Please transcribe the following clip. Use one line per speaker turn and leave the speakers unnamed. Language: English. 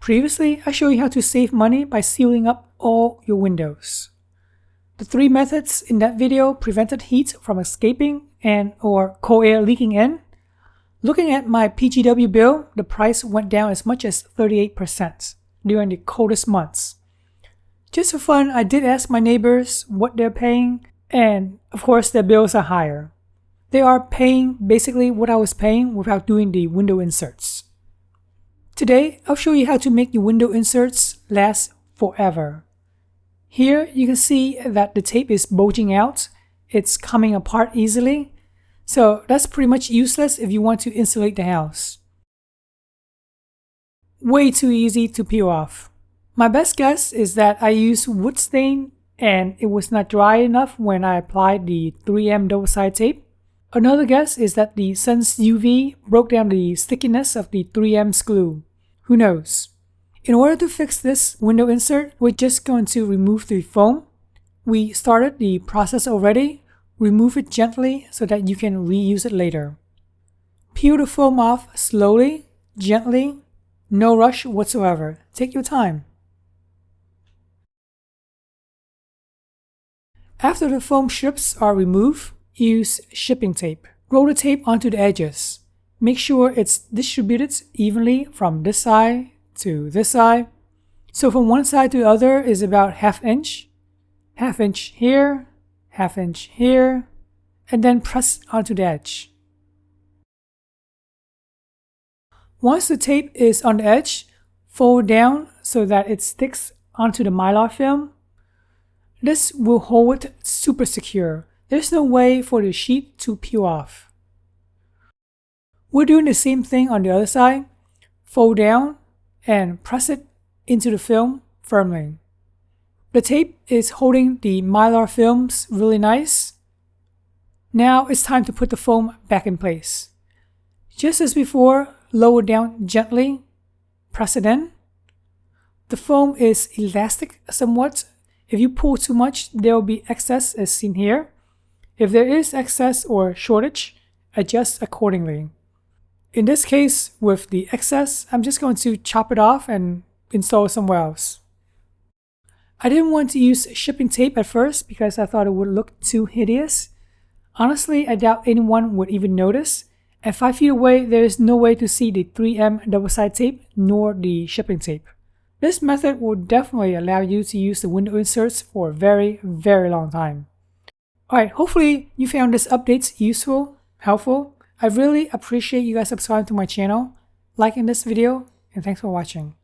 Previously, I showed you how to save money by sealing up all your windows. The 3 methods in that video prevented heat from escaping and or cold air leaking in. Looking at my PGW bill, the price went down as much as 38% during the coldest months. Just for fun, I did ask my neighbors what they're paying, and of course their bills are higher. They are paying basically what I was paying without doing the window inserts. Today, I'll show you how to make your window inserts last forever. Here you can see that the tape is bulging out. It's coming apart easily. So that's pretty much useless if you want to insulate the house. Way too easy to peel off. My best guess is that I used wood stain and it was not dry enough when I applied the 3M double-sided tape. Another guess is that the sun's UV broke down the stickiness of the 3M glue. Who knows? In order to fix this window insert, we're just going to remove the foam. We started the process already. Remove it gently so that you can reuse it later. Peel the foam off slowly, gently, no rush whatsoever. Take your time. After the foam strips are removed, use shipping tape. Roll the tape onto the edges. Make sure it's distributed evenly from this side to this side. So from one side to the other is about ½ inch. ½ inch here, ½ inch here, and then press onto the edge. Once the tape is on the edge, fold down so that it sticks onto the mylar film. This will hold it super secure. There's no way for the sheet to peel off. We're doing the same thing on the other side. Fold down and press it into the film firmly. The tape is holding the mylar films really nice. Now it's time to put the foam back in place. Just as before, lower down gently, press it in. The foam is elastic somewhat. If you pull too much, there will be excess as seen here. If there is excess or shortage, adjust accordingly. In this case, with the excess, I'm just going to chop it off and install it somewhere else. I didn't want to use shipping tape at first because I thought it would look too hideous. Honestly, I doubt anyone would even notice. At 5 feet away, there is no way to see the 3M double-sided tape nor the shipping tape. This method will definitely allow you to use the window inserts for a very, very long time. Alright, hopefully you found this update useful, helpful. I really appreciate you guys subscribing to my channel, liking this video, and thanks for watching.